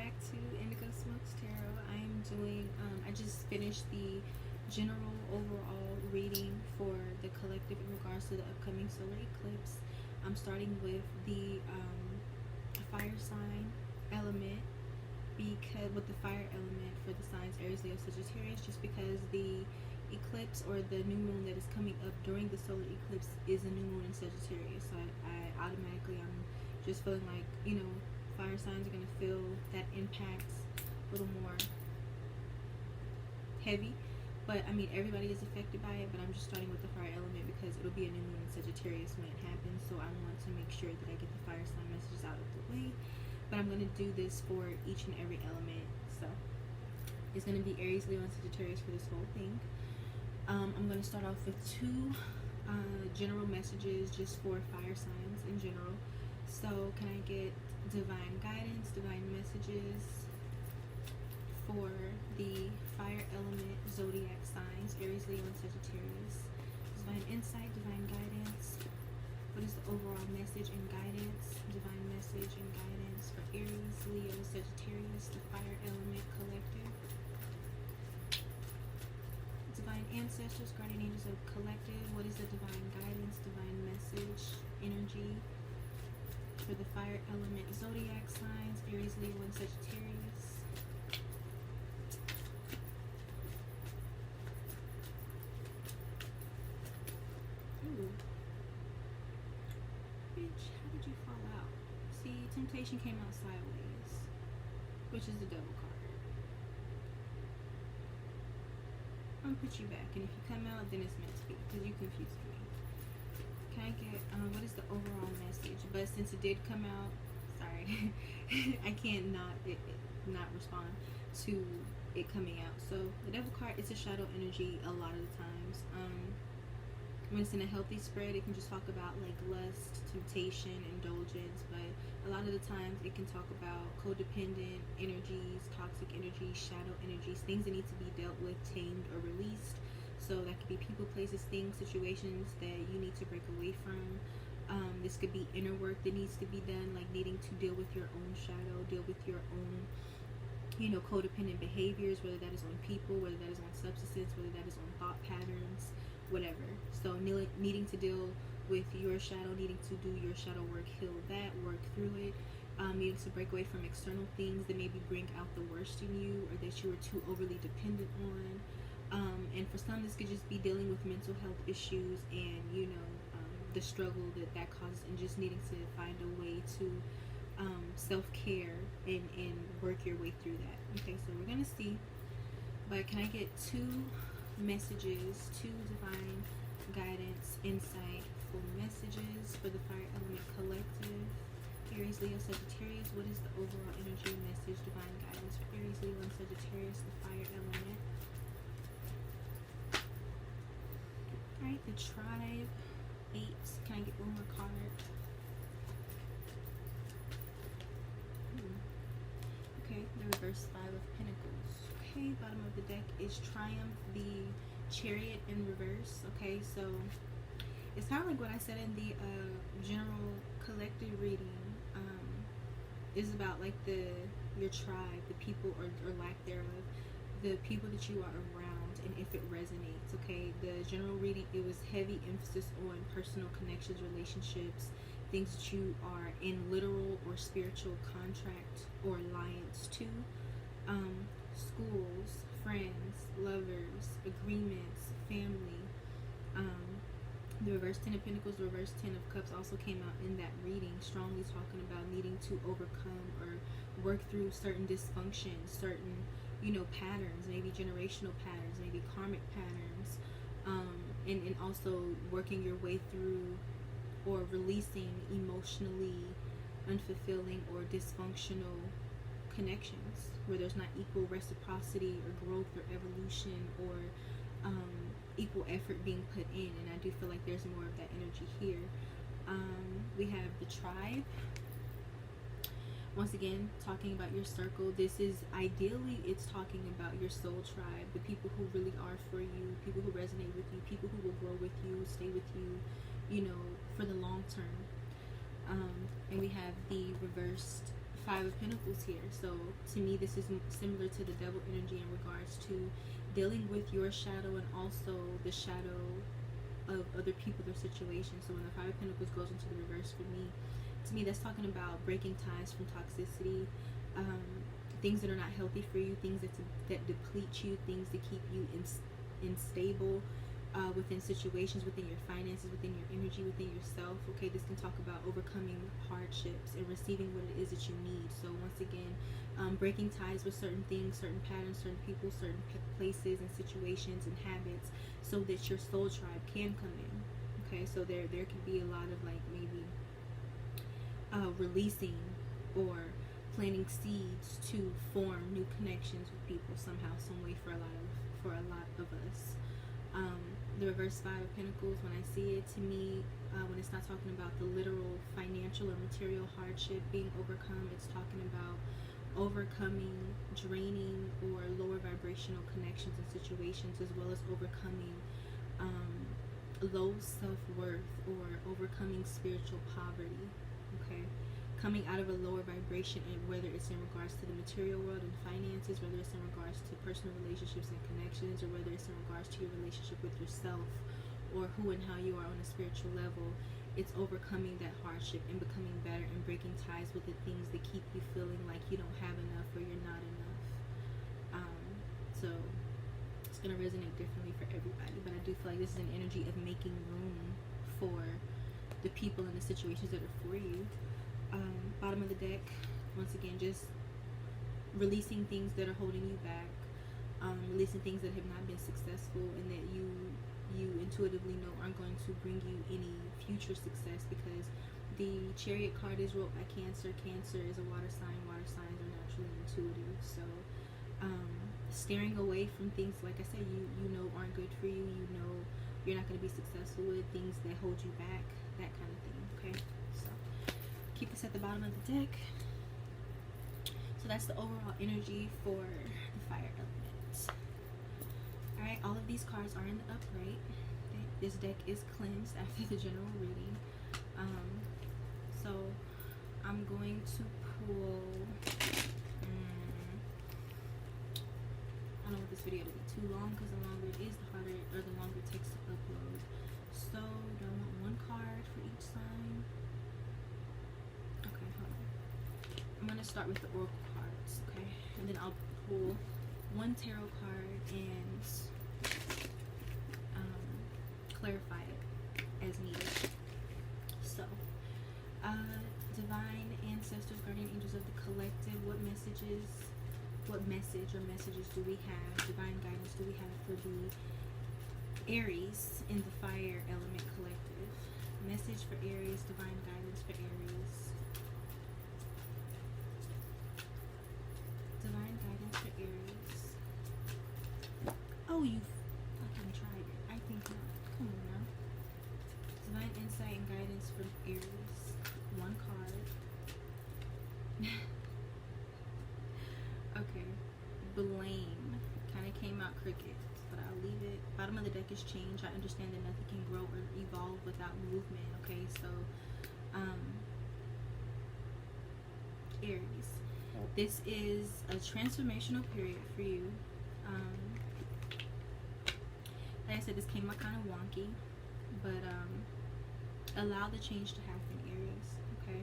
back to IndigoSmokes Tarot. I am doing, I just finished the general overall reading for the collective in regards to the upcoming solar eclipse. I'm starting with the fire sign element, because with the fire element for the signs Aries, Leo, Sagittarius, just because the eclipse or the new moon that is coming up during the solar eclipse is a new moon in Sagittarius. So I automatically, I'm just feeling like, you know, fire signs are going to feel that impact a little more heavy. But I mean, everybody is affected by it, but I'm just starting with the fire element because it'll be a new moon in Sagittarius when it happens. So I want to make sure that I get the fire sign messages out of the way. But I'm going to do this for each and every element. So it's going to be Aries, Leo, and Sagittarius for this whole thing. I'm going to start off with two general messages just for fire signs in general. So can I get divine guidance, divine messages for the fire element zodiac signs, Aries, Leo, and Sagittarius? Divine insight, divine guidance. What is the overall message and guidance? Divine message and guidance for Aries, Leo, Sagittarius, the fire element collective. Divine ancestors, guardian angels of collective. What is the divine guidance, divine message, energy for the fire element zodiac signs, Aries, Leo, and Sagittarius? Ooh. Bitch, how did you fall out? See, temptation came out sideways, which is the devil card. I'm gonna put you back, and if you come out, then it's meant to be, because you confused me. Can I get, what is the overall message? But since it did come out, sorry, I can't not respond to it coming out. So the devil card, it's a shadow energy a lot of the times. When it's in a healthy spread, it can just talk about like lust, temptation, indulgence, but a lot of the times it can talk about codependent energies, toxic energies, shadow energies, things that need to be dealt with, tamed, or released. So that could be people, places, things, situations that you need to break away from. This could be inner work that needs to be done, like needing to deal with your own shadow, deal with your own, you know, codependent behaviors, whether that is on people, whether that is on substances, whether that is on thought patterns, whatever. So needing to deal with your shadow, needing to do your shadow work, heal that, work through it, needing to break away from external things that maybe bring out the worst in you or that you are too overly dependent on. And for some, this could just be dealing with mental health issues and, you know, the struggle that causes, and just needing to find a way to self-care and work your way through that. Okay, so we're going to see. But can I get two messages, two divine guidance, insight, full messages for the fire element collective, Aries, Leo, Sagittarius? What is the overall energy message, divine guidance for Aries, Leo, and Sagittarius, the fire element? Alright, the tribe, 8. Can I get one more card? Okay, the reverse 5 of Pentacles. Okay, bottom of the deck is Triumph, the Chariot in reverse. Okay, so it's kind of like what I said in the general collective reading. Is about like your tribe, the people or lack thereof, the people that you are around, and if it resonates. Okay, the general reading, it was heavy emphasis on personal connections, relationships, things that you are in literal or spiritual contract or alliance to. Schools, friends, lovers, agreements, family. The reverse 10 of Pentacles, the reverse 10 of Cups also came out in that reading, strongly talking about needing to overcome or work through certain dysfunctions, certain, you know, patterns, maybe generational patterns, maybe karmic patterns, and also working your way through or releasing emotionally unfulfilling or dysfunctional connections where there's not equal reciprocity or growth or evolution or equal effort being put in. And I do feel like there's more of that energy here. We have the tribe, once again talking about your circle. This is ideally, it's talking about your soul tribe, the people who really are for you, people who resonate with you, people who will grow with you, stay with you, you know, for the long term. And we have the reversed Five of Pentacles here. So to me, this is similar to the Devil energy in regards to dealing with your shadow and also the shadow of other people or situations. So when the Five of Pentacles goes into the reverse for me, to me that's talking about breaking ties from toxicity, things that are not healthy for you, things that deplete you, things that keep you unstable within situations, within your finances, within your energy, within yourself. Okay, this can talk about overcoming hardships and receiving what it is that you need. So once again, breaking ties with certain things, certain patterns, certain people, certain places and situations and habits, so that your soul tribe can come in. Okay, so there could be a lot of like maybe releasing or planting seeds to form new connections with people somehow, some way for a lot of us. The reverse Five of Pentacles, when I see it, to me, when it's not talking about the literal financial or material hardship being overcome, it's talking about overcoming draining or lower vibrational connections and situations, as well as overcoming low self-worth or overcoming spiritual poverty. Okay, coming out of a lower vibration, and whether it's in regards to the material world and finances, whether it's in regards to personal relationships and connections, or whether it's in regards to your relationship with yourself or who and how you are on a spiritual level, it's overcoming that hardship and becoming better and breaking ties with the things that keep you feeling like you don't have enough or you're not enough. So it's going to resonate differently for everybody, but I do feel like this is an energy of making room for the people and the situations that are for you. Bottom of the deck, once again, just releasing things that are holding you back, releasing things that have not been successful and that you intuitively know aren't going to bring you any future success, because the Chariot card is ruled by Cancer. Cancer is a water sign. Water signs are naturally intuitive. So steering away from things, like I said, you know aren't good for you, you know you're not going to be successful with, things that hold you back, that kind of thing. Okay, so keep this at the bottom of the deck. So that's the overall energy for the fire element. Alright, all of these cards are in the upright. Okay. This deck is cleansed after the general reading. So I'm going to pull, I don't want this video to be too long, because the longer it is, the harder, or the longer it takes to upload. So do I want one card for each sign? Okay, hold on. I'm going to start with the Oracle cards, okay? And then I'll pull one tarot card and clarify it as needed. So, divine ancestors, guardian angels of the collective, what message or messages do we have, divine guidance do we have for the Aries in the fire element collective? Message for Aries, divine guidance for Aries. Divine guidance for Aries. Oh, you fucking tried it. I think not. Come on now. Divine insight and guidance for Aries. One card. Okay. Blame. Kind of came out crooked, but I'll leave it. Bottom of the deck is change. I understand that nothing can grow or evolve without movement. Okay, so Aries, this is a transformational period for you. Like I said, this came out kind of wonky, but allow the change to happen, Aries. Okay,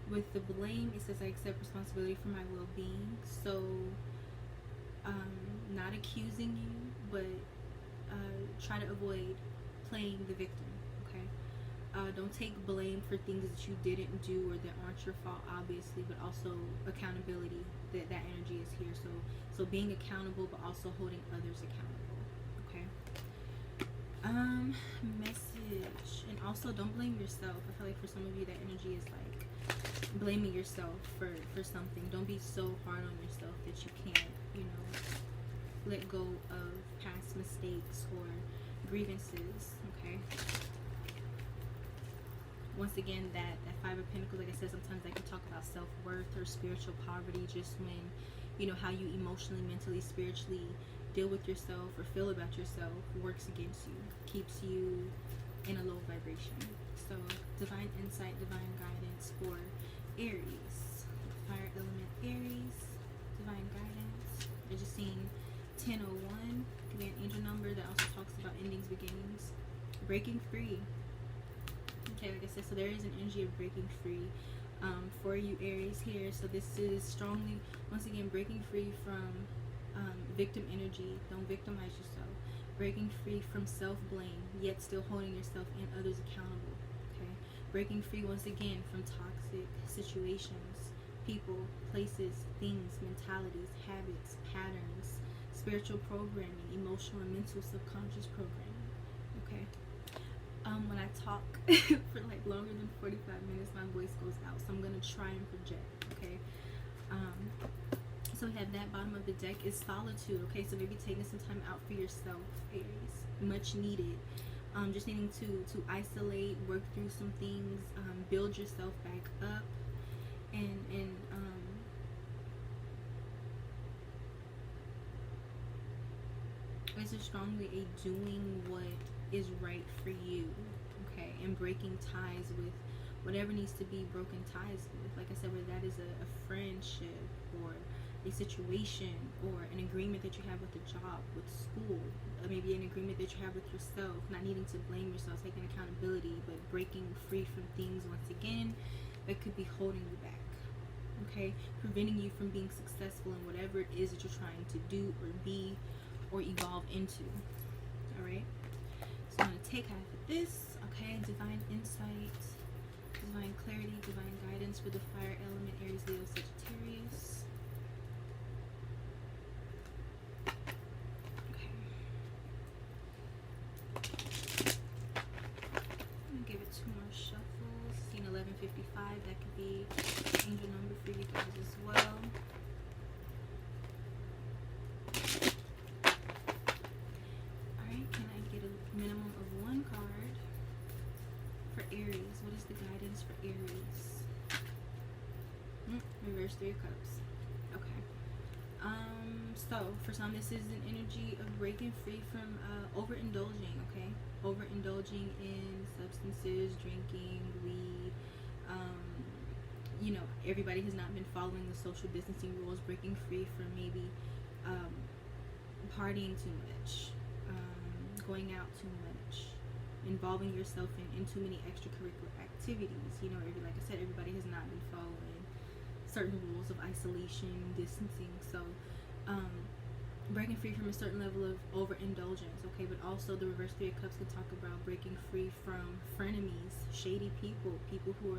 with the blame, it says I accept responsibility for my well-being. So not accusing you, but try to avoid playing the victim. Okay, don't take blame for things that you didn't do or that aren't your fault, obviously, but also accountability. That energy is here. So being accountable, but also holding others accountable. Okay. Message, and also don't blame yourself. I feel like for some of you that energy is like blaming yourself for something. Don't be so hard on yourself that you can't, let go of past mistakes or grievances. Okay. Once again, that Five of Pentacles, like I said, sometimes I can talk about self-worth or spiritual poverty, just when how you emotionally, mentally, spiritually deal with yourself or feel about yourself works against you, keeps you in a low vibration. So divine insight, divine guidance for Aries, fire element. 1001 could be an angel number that also talks about endings, beginnings, breaking free. Okay, like I said, so there is an energy of breaking free for you, Aries, here. So this is strongly, once again, breaking free from victim energy. Don't victimize yourself. Breaking free from self-blame, yet still holding yourself and others accountable. Okay, breaking free once again from toxic situations, people, places, things, mentalities, habits, patterns, spiritual programming, emotional and mental subconscious programming. Okay. When I talk for like longer than 45 minutes, my voice goes out, so I'm gonna try and project. Okay. So we have that bottom of the deck is solitude. Okay, so maybe taking some time out for yourself, Aries, much needed. Just needing to isolate, work through some things, build yourself back up, and this is strongly a doing what is right for you. Okay, and breaking ties with whatever needs to be broken ties with. Like I said, whether that is a friendship or a situation or an agreement that you have with a job, with school, or maybe an agreement that you have with yourself, not needing to blame yourself, taking accountability, but breaking free from things once again that could be holding you back. Okay, preventing you from being successful in whatever it is that you're trying to do or be or evolve into. All right, so I'm going to take half of this. Okay, divine insight, divine clarity, divine guidance for the fire element, Aries, Leo, Sagittarius. Okay, I'm going to give it 2 more shuffles. Scene 1155, that could be angel number for you guys as well. Minimum of 1 card for Aries. What is the guidance for Aries? Reverse 3 of Cups. Okay. So for some, this is an energy of breaking free from overindulging. Okay, overindulging in substances, drinking, weed. You know, everybody has not been following the social distancing rules. Breaking free from maybe partying too much. Going out too much, involving yourself in too many extracurricular activities. You know, like I said, everybody has not been following certain rules of isolation, distancing. So, breaking free from a certain level of overindulgence. Okay, but also the reverse 3 of Cups could talk about breaking free from frenemies, shady people, people who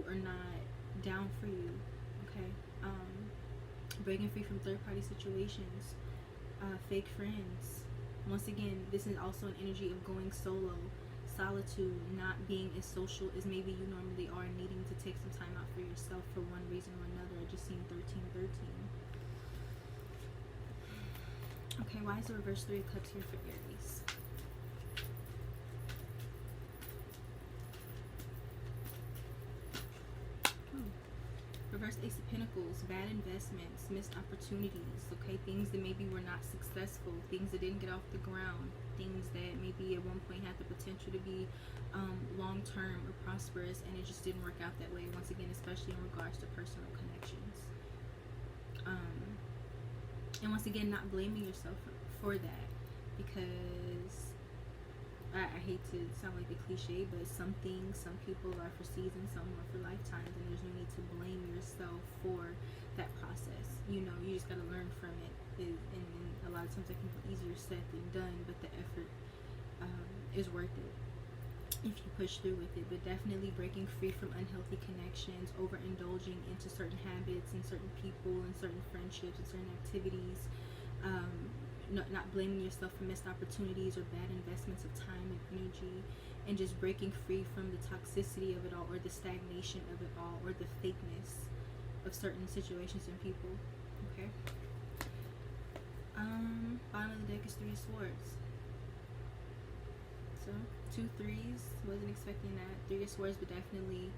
are not down for you. Okay, breaking free from third-party situations, fake friends. Once again, this is also an energy of going solo, solitude, not being as social as maybe you normally are, needing to take some time out for yourself for one reason or another. I just seen 1313. Okay, why is the reverse 3 of Cups here for Aries? Reverse Ace of Pentacles, bad investments, missed opportunities, okay, things that maybe were not successful, things that didn't get off the ground, things that maybe at one point had the potential to be long-term or prosperous, and it just didn't work out that way, once again, especially in regards to personal connections. And once again, not blaming yourself for that, because I hate to sound like a cliche, but some things, some people are for seasons, some are for lifetimes, and there's no need to blame yourself for that process. You know, you just got to learn from it. And a lot of times it can be easier said than done, but the effort is worth it if you push through with it. But definitely breaking free from unhealthy connections, overindulging into certain habits and certain people and certain friendships and certain activities. Not blaming yourself for missed opportunities or bad investments of time and energy, and just breaking free from the toxicity of it all, or the stagnation of it all, or the fakeness of certain situations and people. Okay. Bottom of the deck is 3 of Swords. So 2 3s, wasn't expecting that. 3 of Swords, but definitely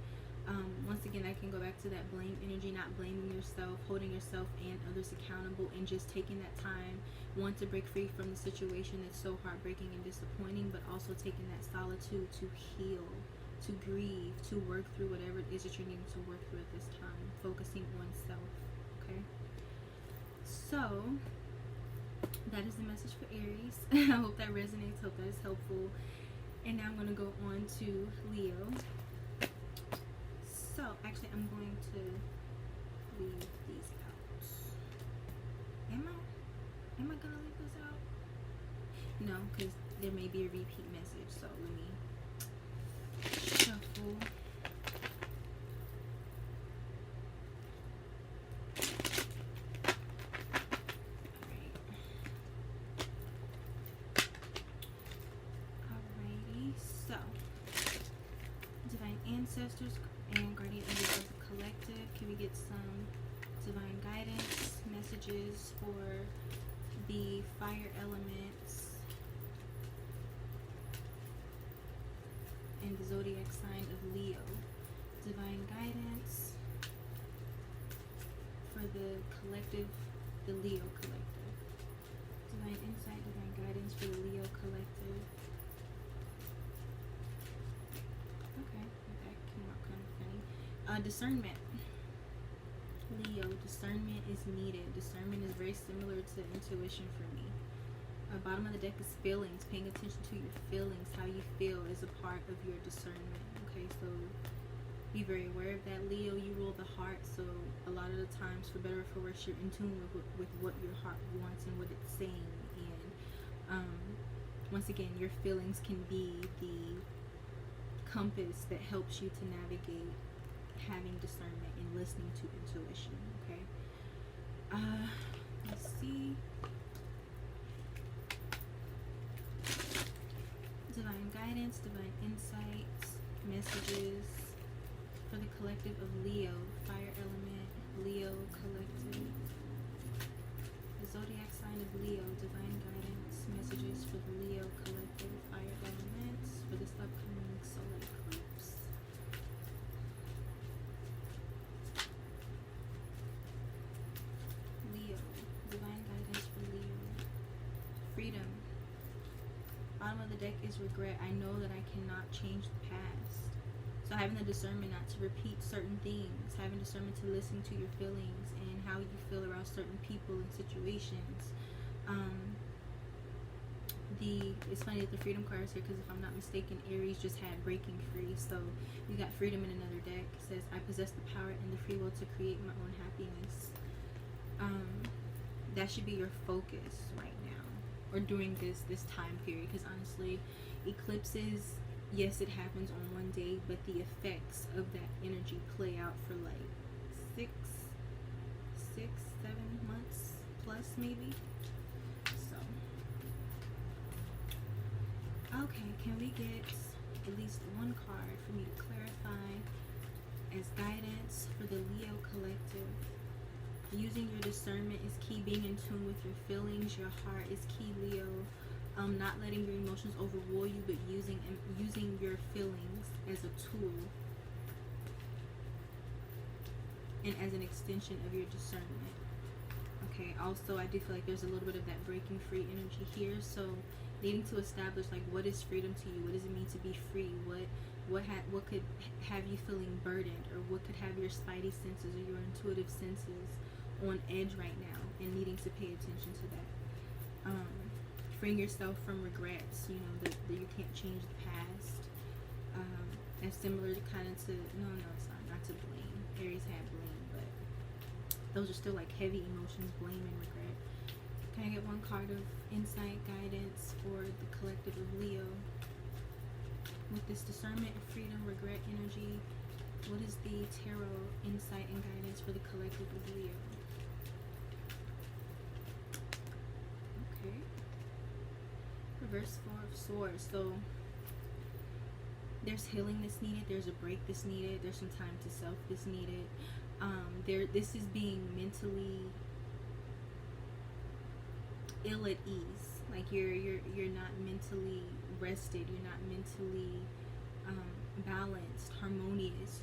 once again, I can go back to that blame energy, not blaming yourself, holding yourself and others accountable, and just taking that time, one, to break free from the situation that's so heartbreaking and disappointing, but also taking that solitude to heal, to grieve, to work through whatever it is that you're needing to work through at this time, focusing on self. Okay, so that is the message for Aries. I hope that resonates, hope that is helpful. And now I'm going to go on to Leo. So actually I'm going to leave these out. Am I going to leave this out? No, because there may be a repeat message, so let me shuffle. Alrighty, so divine ancestors and guardian angels of the collective, can we get some divine guidance messages for the fire elements and the zodiac sign of Leo? Divine guidance for the collective, the Leo collective. Divine insight, divine guidance for the Leo collective. Okay, that came out kind of funny. Discernment. Leo, discernment is needed. Discernment is very similar to intuition for me. Bottom of the deck is feelings. Paying attention to your feelings, how you feel is a part of your discernment. Okay, so be very aware of that. Leo, you rule the heart, so a lot of the times, for better or for worse, you're in tune with what your heart wants and what it's saying. And once again, your feelings can be the compass that helps you to navigate having discernment and listening to intuition. Okay, let's see. Divine guidance, divine insights, messages for the collective of Leo, fire element, Leo collective. The zodiac sign of Leo, divine guidance, messages for the Leo collective, fire elements for this upcoming solar eclipse. Leo, divine guidance for Leo. Freedom. Bottom of the deck is regret. I know that I cannot change the past. So having the discernment not to repeat certain things, having discernment to listen to your feelings and how you feel around certain people and situations. It's funny that the freedom card is here because if I'm not mistaken, Aries just had breaking free. So you got freedom in another deck. It says, I possess the power and the free will to create my own happiness. That should be your focus right now, or during this time period, because honestly, eclipses, yes, it happens on one day, but the effects of that energy play out for like 6, 7 months plus maybe. So okay, can we get at least one card for me to clarify as guidance for the Leo collective? Using your discernment is key. Being in tune with your feelings, your heart is key, Leo. Not letting your emotions overrule you, but using your feelings as a tool and as an extension of your discernment. Okay, also I do feel like there's a little bit of that breaking free energy here, so needing to establish like what is freedom to you, what does it mean to be free, what could have you feeling burdened, or what could have your spidey senses or your intuitive senses on edge right now and needing to pay attention to that. Freeing yourself from regrets, you know, that you can't change the past. And similar to kind of to, no, it's not to blame. Aries had blame, but those are still like heavy emotions, blame and regret. Can I get one card of insight, guidance for the collective of Leo? With this discernment, freedom, regret energy, what is the tarot insight and guidance for the collective of Leo? Okay. Reverse 4 of Swords. So there's healing that's needed, there's a break that's needed, there's some time to self that's needed. This is being mentally ill at ease. Like you're not mentally rested, you're not mentally balanced, harmonious.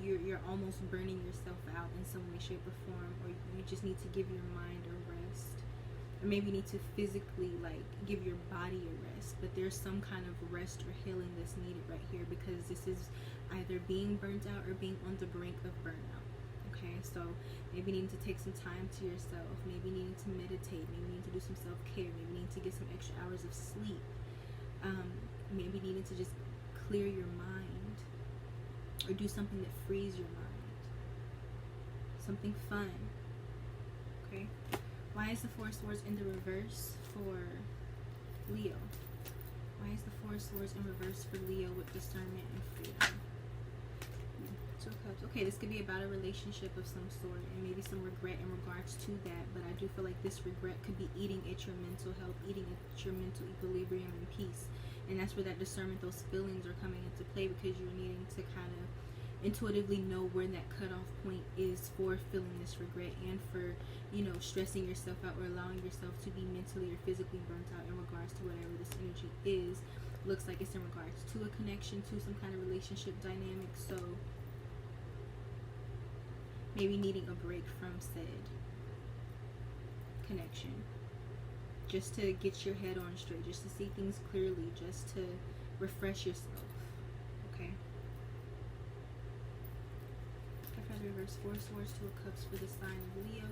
You're almost burning yourself out in some way, shape, or form, or you just need to give your mind a rest, or maybe need to physically like give your body a rest. But there's some kind of rest or healing that's needed right here, because this is either being burnt out or being on the brink of burnout. Okay, Okay, so maybe needing to take some time to yourself, maybe needing to meditate, maybe needing to do some self-care, maybe needing to get some extra hours of sleep, maybe needing to just clear your mind or do something that frees your mind, something fun. Okay, why is the Four of Swords in the reverse for Leo? Why is the Four of Swords in reverse for Leo with discernment and freedom? Two of Cups. Okay, this could be about a relationship of some sort and maybe some regret in regards to that, but I do feel like this regret could be eating at your mental health, eating at your mental equilibrium and peace. And that's where that discernment, those feelings are coming into play, because you're needing to kind of intuitively know where that cutoff point is for feeling this regret and for, you know, stressing yourself out or allowing yourself to be mentally or physically burnt out in regards to whatever this energy is. Looks like it's in regards to a connection, to some kind of relationship dynamic. So maybe needing a break from said connection, just to get your head on straight, just to see things clearly, just to refresh yourself. Okay, for the reverse, Four of Swords, Two of Cups for the sign of Leo.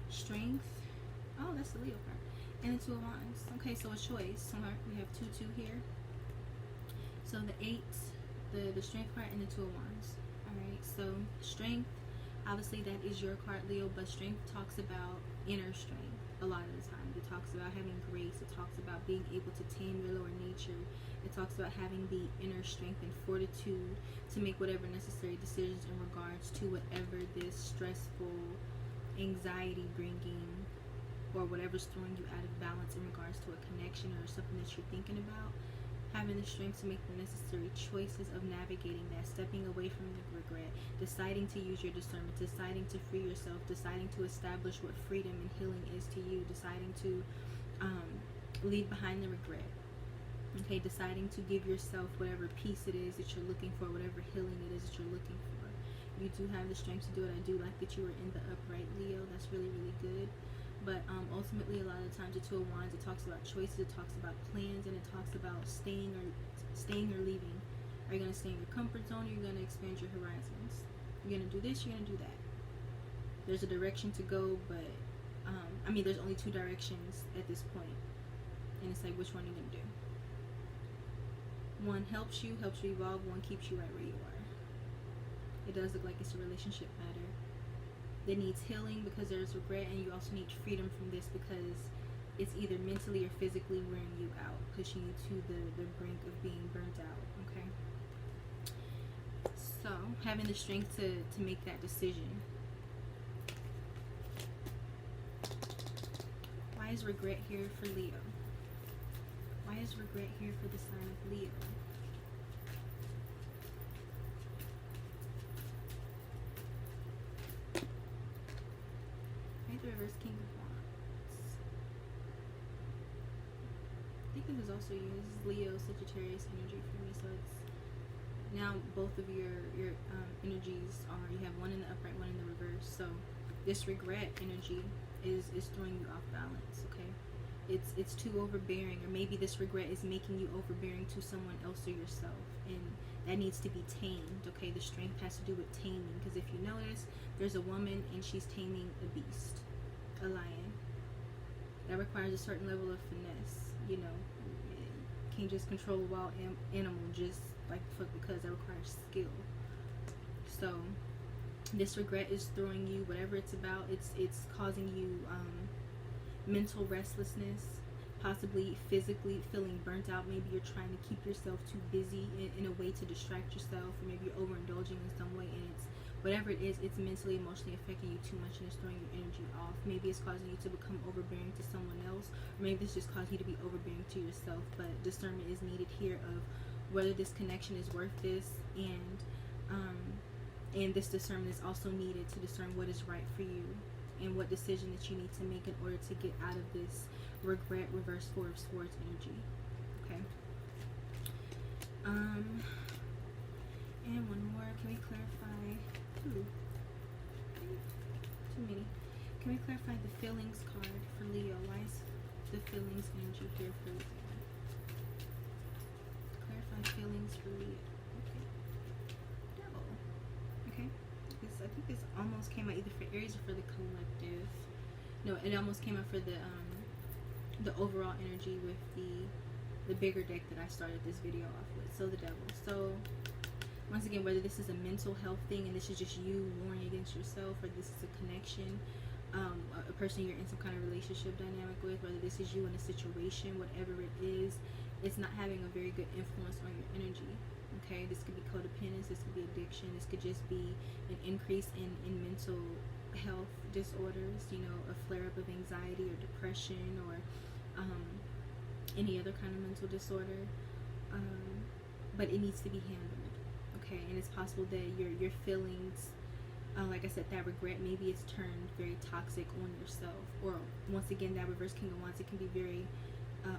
Strength. Oh, that's the Leo card. And the Two of Wands. Okay, so a choice. So we have 2-2 here. So the 8, the Strength card, and the Two of Wands. Alright, so Strength, obviously that is your card, Leo, but Strength talks about inner strength a lot of the time. It talks about having grace. It talks about being able to tame your lower nature. It talks about having the inner strength and fortitude to make whatever necessary decisions in regards to whatever this stressful, anxiety bringing, or whatever's throwing you out of balance in regards to a connection or something that you're thinking about. Having the strength to make the necessary choices of navigating that, stepping away from the regret, deciding to use your discernment, deciding to free yourself, deciding to establish what freedom and healing is to you, deciding to leave behind the regret. Okay, deciding to give yourself whatever peace it is that you're looking for, whatever healing it is that you're looking for. You do have the strength to do it. I do like that you were in the upright, Leo. That's really, really good. But ultimately, a lot of times, the Two of Wands, it talks about choices, it talks about plans, and it talks about staying or leaving. Are you going to stay in your comfort zone, or are you going to expand your horizons? You're going to do this, you're going to do that. There's a direction to go, but I mean, there's only 2 directions at this point, and it's like, which one are you going to do? One helps you evolve, one keeps you right where you are. It does look like it's a relationship matter that needs healing because there's regret, and you also need freedom from this because it's either mentally or physically wearing you out, pushing you to the brink of being burnt out. Okay, so having the strength to make that decision. Why is regret here for Leo? Why is regret here for the sign of Leo? The reverse, King of Wands. I think this is also you. This is Leo, Sagittarius energy for me. So it's now both of your energies are, you have one in the upright, one in the reverse. So this regret energy is throwing you off balance. Okay, it's too overbearing, or maybe this regret is making you overbearing to someone else or yourself, and that needs to be tamed. Okay, the strength has to do with taming, because if you notice, there's a woman and she's taming a beast, a lion. That requires a certain level of finesse. You know, you can't just control a wild animal just like because that requires skill. So this regret is throwing you, whatever it's about, it's causing you mental restlessness, possibly physically feeling burnt out. Maybe you're trying to keep yourself too busy in a way to distract yourself, or maybe you're overindulging in some way, and it's whatever it is, it's mentally, emotionally affecting you too much, and it's throwing your energy off. Maybe it's causing you to become overbearing to someone else, or maybe it's just causing you to be overbearing to yourself. But discernment is needed here of whether this connection is worth this, and this discernment is also needed to discern what is right for you and what decision that you need to make in order to get out of this regret, reverse Four of Swords energy. Okay. And one more. Can we clarify? Too many. Can we clarify the feelings card for Leo? Why is the feelings energy here for Leo? Clarify feelings for Leo. think this almost came out either for Aries or for the collective. No, it almost came out for the overall energy with the bigger deck that I started this video off with. So the Devil. So once again, whether this is a mental health thing and this is just you warring against yourself, or this is a connection, a person you're in some kind of relationship dynamic with, whether this is you in a situation, whatever it is, it's not having a very good influence on your energy. Okay, this could be codependence, this could be addiction, this could just be an increase in mental health disorders, you know, a flare-up of anxiety or depression, or any other kind of mental disorder, but it needs to be handled. Okay, and it's possible that your feelings, like I said, that regret, maybe it's turned very toxic on yourself, or once again, that reverse King of Wands, it can be very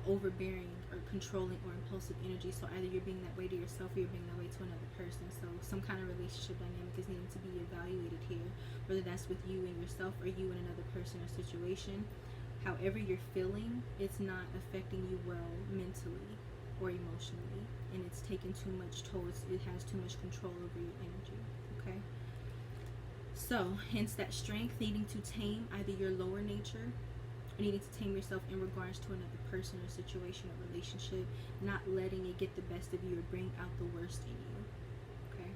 overbearing or controlling or impulsive energy. So either you're being that way to yourself, or you're being that way to another person. So some kind of relationship dynamic is needing to be evaluated here, whether that's with you and yourself, or you and another person or situation. However you're feeling, it's not affecting you well mentally or emotionally, and it's taking too much toll. It has too much control over your energy. Okay, so hence that strength, needing to tame either your lower nature, or needing to tame yourself in regards to another person or situation or relationship, not letting it get the best of you or bring out the worst in you. Okay,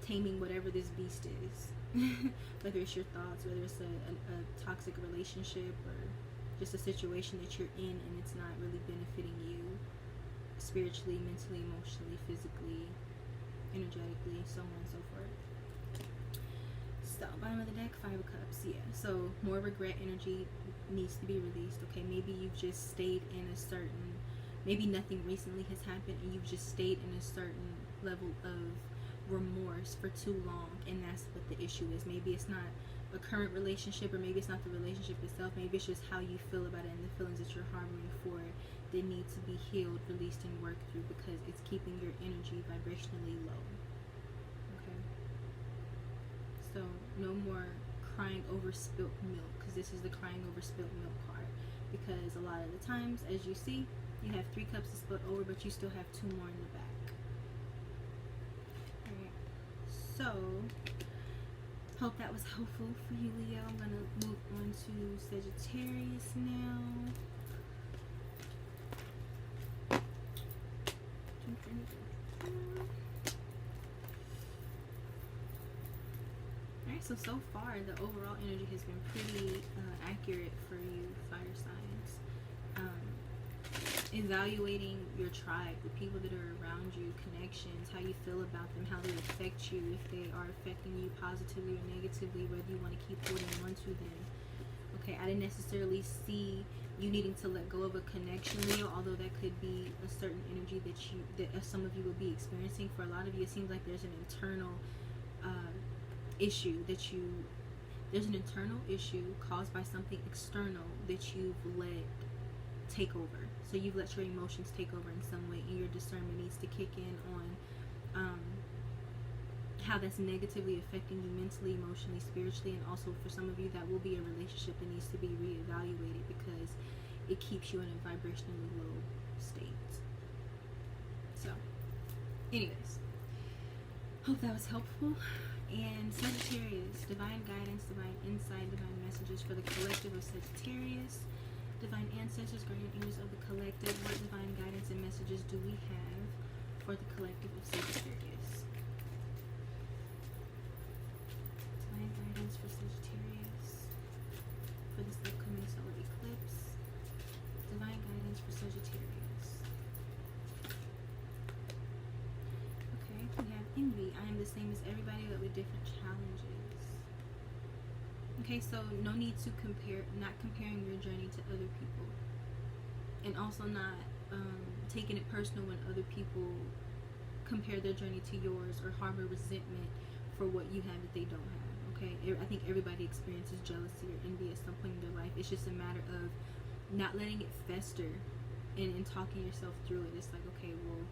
taming whatever this beast is. Whether it's your thoughts, whether it's a toxic relationship, or just a situation that you're in and it's not really benefiting you spiritually, mentally, emotionally, physically, energetically, so on and so forth. So bottom of the deck, 5 of Cups. Yeah, so more regret energy needs to be released. Okay, maybe you've just stayed in a certain, maybe nothing recently has happened and you've just stayed in a certain level of remorse for too long, and that's what the issue is. Maybe it's not a current relationship, or maybe it's not the relationship itself, maybe it's just how you feel about it and the feelings that you're harboring for it that need to be healed, released, and worked through, because it's keeping your energy vibrationally low. Okay, so no more crying over spilt milk, because this is the crying over spilt milk card, because a lot of the times, as you see, you have 3 cups to spill over, but you still have 2 more in the back. So, hope that was helpful for you, Leo. I'm going to move on to Sagittarius now. Alright, so far, the overall energy has been pretty accurate for you, fire signs. Evaluating your tribe, the people that are around you, connections, how you feel about them, how they affect you, if they are affecting you positively or negatively, whether you want to keep holding on to them. Okay, I didn't necessarily see you needing to let go of a connection, Leo, although that could be a certain energy that some of you will be experiencing. For a lot of you, it seems like there's an internal issue there's an internal issue caused by something external that you've let take over. So you've let your emotions take over in some way, and your discernment needs to kick in on how that's negatively affecting you mentally, emotionally, spiritually, and also for some of you that will be a relationship that needs to be reevaluated because it keeps you in a vibrationally low state. So, anyways, hope that was helpful. And Sagittarius, divine guidance, divine insight, divine messages for the collective of Sagittarius. Divine ancestors, guardian angels of the collective, what divine guidance and messages do we have for the collective of Sagittarius? Divine guidance for Sagittarius for this upcoming solar eclipse. Divine guidance for Sagittarius. Okay, we have envy. I am the same as everybody, but with different challenges. Okay, so no need to not comparing your journey to other people, and also not taking it personal when other people compare their journey to yours or harbor resentment for what you have that they don't have. Okay, I think everybody experiences jealousy or envy at some point in their life. It's just a matter of not letting it fester and talking yourself through it. It's like, okay, well,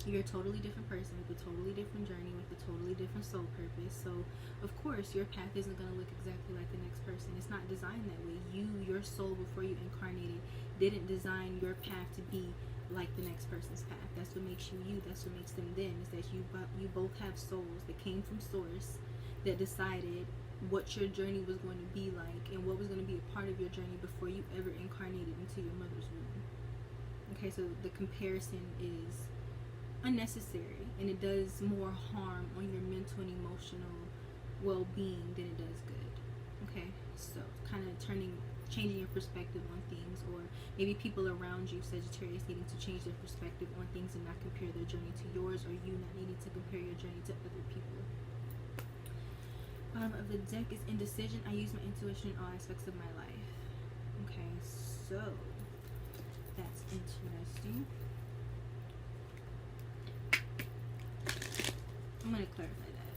you're a totally different person with a totally different journey, with a totally different soul purpose. So, of course, your path isn't going to look exactly like the next person. It's not designed that way. Your soul, before you incarnated, didn't design your path to be like the next person's path. That's what makes you you. That's what makes them them. Is that you both have souls that came from source, that decided what your journey was going to be like and what was going to be a part of your journey before you ever incarnated into your mother's womb. Okay, so the comparison is unnecessary, and it does more harm on your mental and emotional well-being than it does good. Okay, so kind of changing your perspective on things, or maybe people around you, Sagittarius, needing to change their perspective on things and not compare their journey to yours, or you not needing to compare your journey to other people. Bottom of the deck is indecision. I use my intuition in all aspects of my life. Okay, so that's interesting. I'm going to clarify that.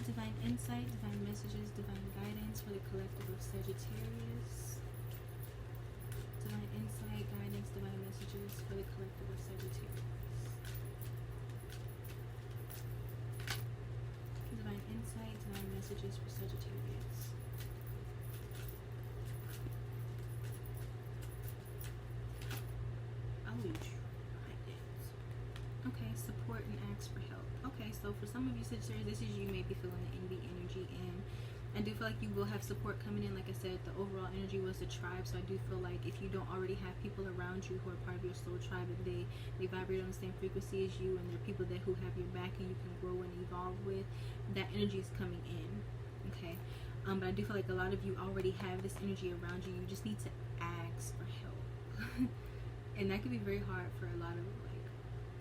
Divine insight, divine messages, divine guidance for the collective of Sagittarius. Divine insight, guidance, divine messages for the collective of Sagittarius. Divine insight, divine messages for Sagittarius. I'll read you. Okay, support and ask for help. Okay, so for some of you Sagittarius, this is you maybe feeling the envy energy, and I do feel like you will have support coming in. Like I said, the overall energy was a tribe, so I do feel like if you don't already have people around you who are part of your soul tribe, and they vibrate on the same frequency as you, and they're people who have your back and you can grow and evolve with, that energy is coming in. Okay, but I do feel like a lot of you already have this energy around you. You just need to ask for help. And that could be very hard for a lot of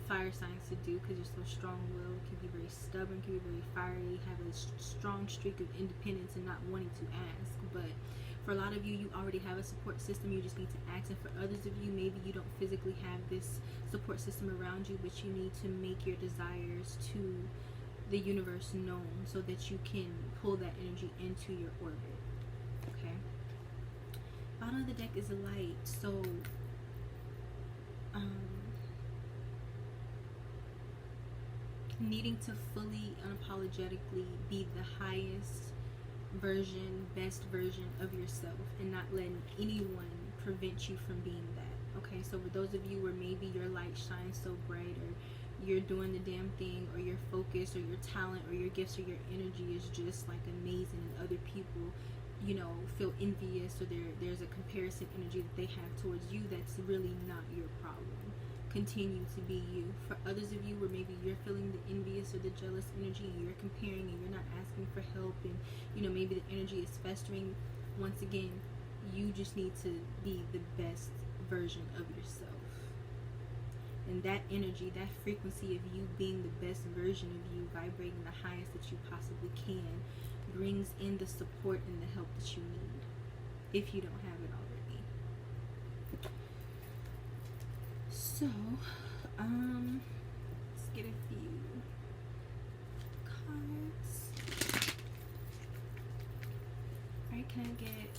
fire signs to do, because you're so strong-willed, can be very stubborn, can be very fiery, have a strong streak of independence and not wanting to ask. But for a lot of you, you already have a support system. You just need to ask. And for others of you, maybe you don't physically have this support system around you, but you need to make your desires to the universe known so that you can pull that energy into your orbit. Okay, bottom of the deck is a light. So needing to fully, unapologetically be the highest version, best version of yourself, and not letting anyone prevent you from being that. Okay, so for those of you where maybe your light shines so bright, or you're doing the damn thing, or your focus, or your talent, or your gifts, or your energy is just like amazing, and other people, you know, feel envious, or there's a comparison energy that they have towards you, that's really not your problem. Continue to be you. For others of you where maybe you're feeling the envious or the jealous energy, and you're comparing and you're not asking for help, and you know, maybe the energy is festering, once again, you just need to be the best version of yourself. And that energy, that frequency of you being the best version of you, vibrating the highest that you possibly can, brings in the support and the help that you need, if you don't have it already. So, let's get a few cards. Alright, can I get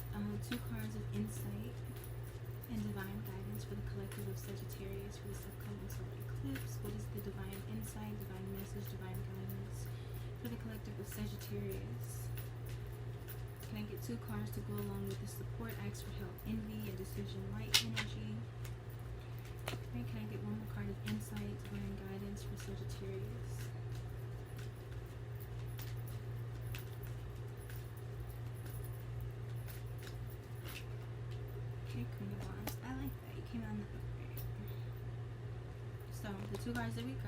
2 cards of insight and divine guidance for the collective of Sagittarius for this upcoming solar eclipse? What is the divine insight, divine message, divine guidance for the collective of Sagittarius? Can I get 2 cards to go along with the support, ask for help, envy, and decision light energy? Okay, can I get 1 more card of insight, divine guidance for Sagittarius? Okay, Queen of Wands. I like that. You came on the upgrade. So, the 2 cards that we got.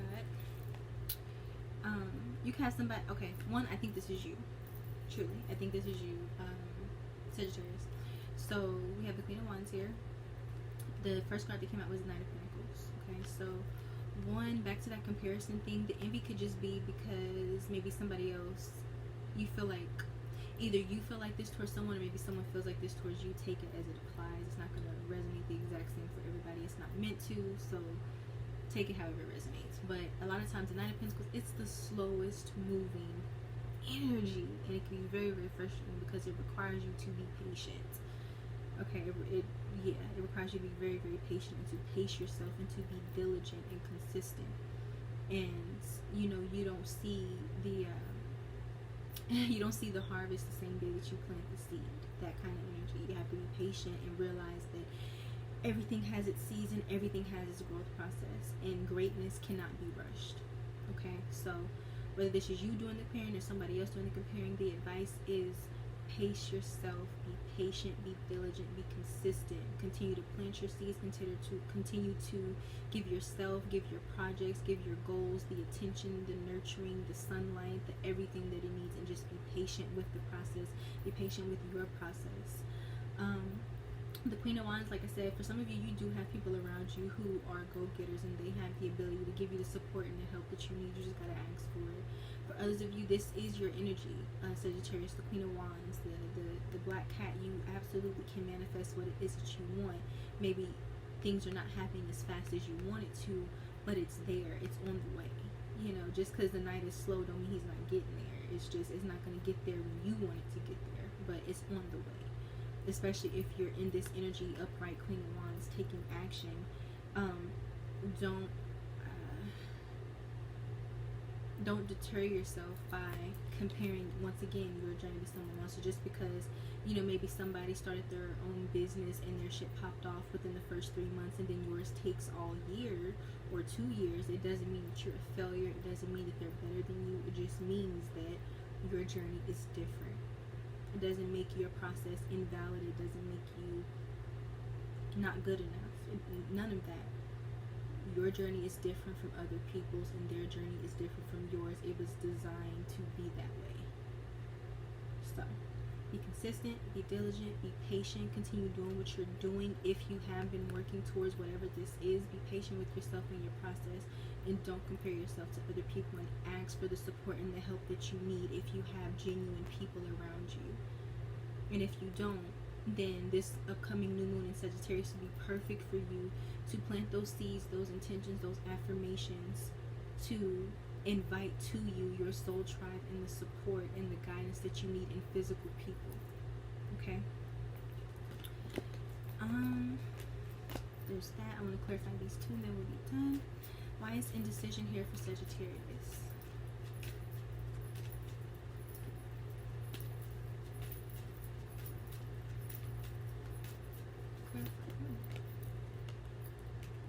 You cast somebody. Okay, one, I think this is you. Truly. I think this is you, Sagittarius. So, we have the Queen of Wands here. The first card that came out was the Knight of Pentacles. Okay, so one, back to that comparison thing, the envy could just be because maybe somebody else, you feel like, either you feel like this towards someone, or maybe someone feels like this towards you. Take it as it applies. It's not going to resonate the exact same for everybody. It's not meant to, so take it however it resonates. But a lot of times, the Knight of Pentacles, it's the slowest moving energy, and it can be very, very frustrating because it requires you to be patient. Okay, it requires you to be very, very patient, and to pace yourself, and to be diligent and consistent. And you know, you don't see the harvest the same day that you plant the seed. That kind of energy. You have to be patient and realize that everything has its season, everything has its growth process, and greatness cannot be rushed. Okay, so whether this is you doing the comparing or somebody else doing the comparing, the advice is pace yourself, be patient, be diligent, be consistent, continue to plant your seeds, continue to give yourself, give your projects, give your goals the attention, the nurturing, the sunlight, the everything that it needs, and just be patient with the process, be patient with your process. The Queen of Wands, like I said, for some of you, you do have people around you who are go-getters, and they have the ability to give you the support and the help that you need. You just gotta ask for it. For others of you, this is your energy, Sagittarius, the Queen of Wands, the black cat. You absolutely can manifest what it is that you want. Maybe things are not happening as fast as you want it to, but it's there. It's on the way. You know, just because the night is slow don't mean he's not getting there. It's just, it's not going to get there when you want it to get there, but it's on the way. Especially if you're in this energy, upright Queen of Wands, taking action. Don't deter yourself by comparing, once again, your journey to someone else. So just because, you know, maybe somebody started their own business and their shit popped off within the first 3 months, and then yours takes all year or 2 years, it doesn't mean that you're a failure. It doesn't mean that they're better than you. It just means that your journey is different. It doesn't make your process invalid. It doesn't make you not good enough. None of that. Your journey is different from other people's, and their journey is different from yours. It was designed to be that way. So, be consistent, be diligent, be patient, continue doing what you're doing. If you have been working towards whatever this is, be patient with yourself and your process, and don't compare yourself to other people, and ask for the support and the help that you need if you have genuine people around you. And if you don't, then this upcoming new moon in Sagittarius will be perfect for you to plant those seeds, those intentions, those affirmations, to invite to you your soul tribe and the support and the guidance that you need in physical people. Okay? There's that. I want to clarify these two and then we'll be done. Why is indecision here for Sagittarius?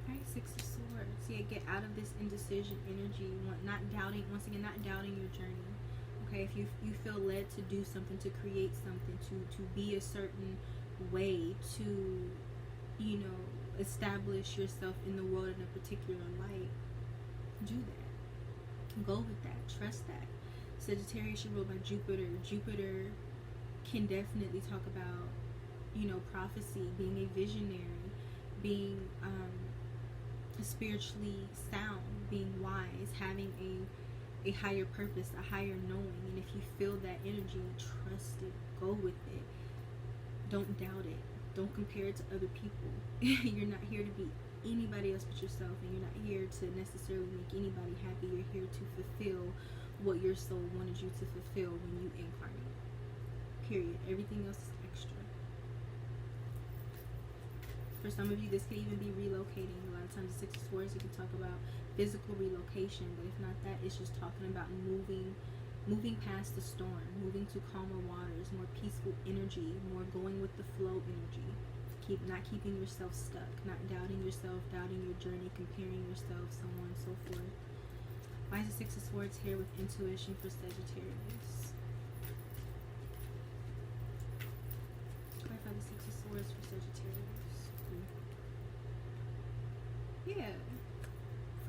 Alright, Six of Swords. Yeah, get out of this indecision energy. Not doubting, once again, not doubting your journey. Okay, if you feel led to do something, to create something, to be a certain way, to, you know, establish yourself in the world in a particular light, do that. Go with that. Trust that. Sagittarius, you're ruled by Jupiter. Jupiter can definitely talk about, you know, prophecy, being a visionary, being spiritually sound, being wise, having a higher purpose, a higher knowing. And if you feel that energy, trust it. Go with it. Don't doubt it. Don't compare it to other people. You're not here to be anybody else but yourself, and you're not here to necessarily make anybody happy. You're here to fulfill what your soul wanted you to fulfill when you incarnate. Period. Everything else is extra. For some of you, this could even be relocating. A lot of times, the Six of Swords, you can talk about physical relocation, but if not that, it's just talking about moving past the storm, moving to calmer waters, more peaceful energy, more going with the flow energy. Not keeping yourself stuck, not doubting yourself, doubting your journey, comparing yourself, so on and so forth. Why is the Six of Swords here with intuition for Sagittarius? Clarify the Six of Swords for Sagittarius. Yeah.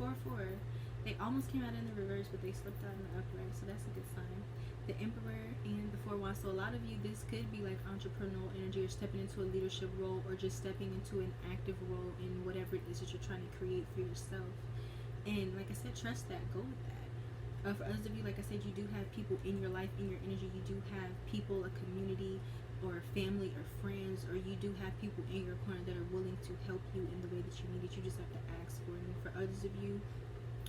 4-4. They almost came out in the reverse, but they slipped out in the upright, so that's a good sign. The Emperor and the Four Wands. So a lot of you, this could be like entrepreneurial energy, or stepping into a leadership role, or just stepping into an active role in whatever it is that you're trying to create for yourself. And like I said, trust that. Go with that. For others of you, like I said, you do have people in your life, in your energy. You do have people, a community, or family, or friends, or you do have people in your corner that are willing to help you in the way that you need it. You just have to ask for it. And for others of you,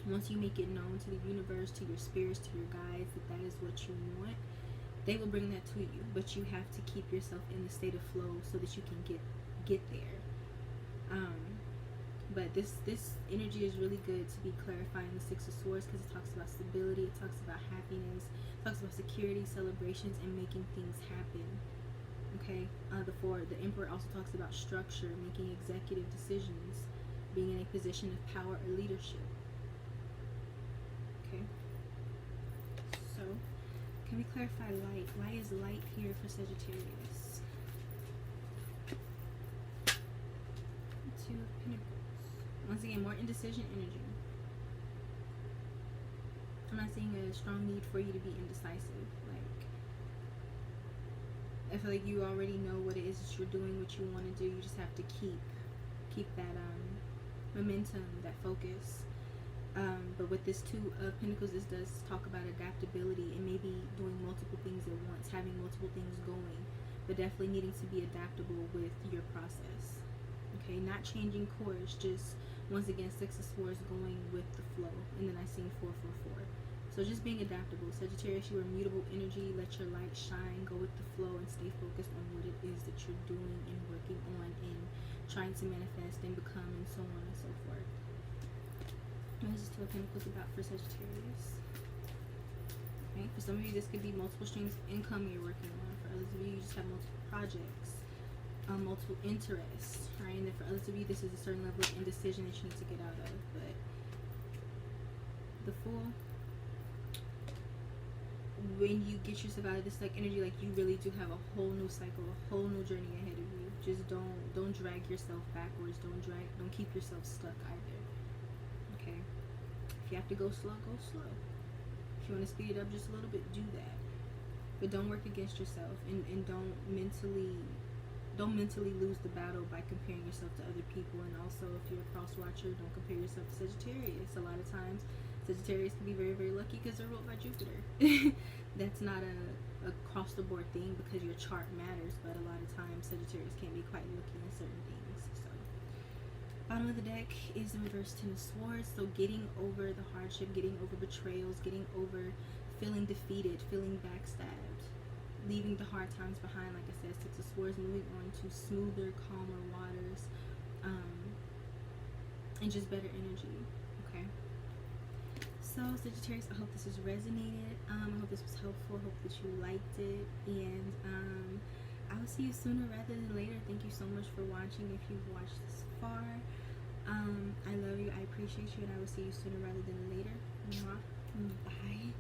once you make it known to the universe, to your spirits, to your guides, that is what you want, they will bring that to you. But you have to keep yourself in the state of flow so that you can get there. But this energy is really good to be clarifying the Six of Swords, because it talks about stability, it talks about happiness, it talks about security, celebrations, and making things happen. Okay, the Emperor also talks about structure, making executive decisions, being in a position of power or leadership. Okay, so can we clarify light? Why is light here for Sagittarius? Two of Pentacles. Once again, more indecision energy. I'm not seeing a strong need for you to be indecisive. Like, I feel like you already know what it is that you're doing, what you want to do. You just have to keep that momentum, that focus. But with this Two of Pentacles, this does talk about adaptability and maybe doing multiple things at once, having multiple things going, but definitely needing to be adaptable with your process. Okay, not changing course, just once again, Six of Swords, going with the flow. And then I seen 444. So just being adaptable. Sagittarius, you are mutable energy. Let your light shine. Go with the flow and stay focused on what it is that you're doing and working on and trying to manifest and become, and so on and so forth. What is this Two of Pentacles about for Sagittarius? Okay, for some of you, this could be multiple streams of income you're working on. For others of you, you just have multiple projects, multiple interests, right? And then for others of you, this is a certain level of indecision that you need to get out of. But the Fool, when you get yourself out of this like energy, like you really do have a whole new cycle, a whole new journey ahead of you. Just don't drag yourself backwards. Don't keep yourself stuck either. Okay, if you have to go slow, go slow. If you want to speed it up just a little bit, do that. But don't work against yourself, and don't mentally lose the battle by comparing yourself to other people. And also, if you're a cross watcher, don't compare yourself to Sagittarius. A lot of times Sagittarius can be very, very lucky because they're ruled by Jupiter. That's not a across the board thing because your chart matters, but a lot of times Sagittarius can be quite lucky in certain things. So bottom of the deck is the reverse Ten of Swords. So getting over the hardship, getting over betrayals, getting over feeling defeated, feeling backstabbed, leaving the hard times behind. Like I said, Six of Swords, moving on to smoother, calmer waters, and just better energy. Okay, so Sagittarius, I hope this has resonated. I hope this was helpful. I hope that you liked it, and I will see you sooner rather than later. Thank you so much for watching. If you've watched this far, I love you, I appreciate you, and I will see you sooner rather than later. Mwah. Bye.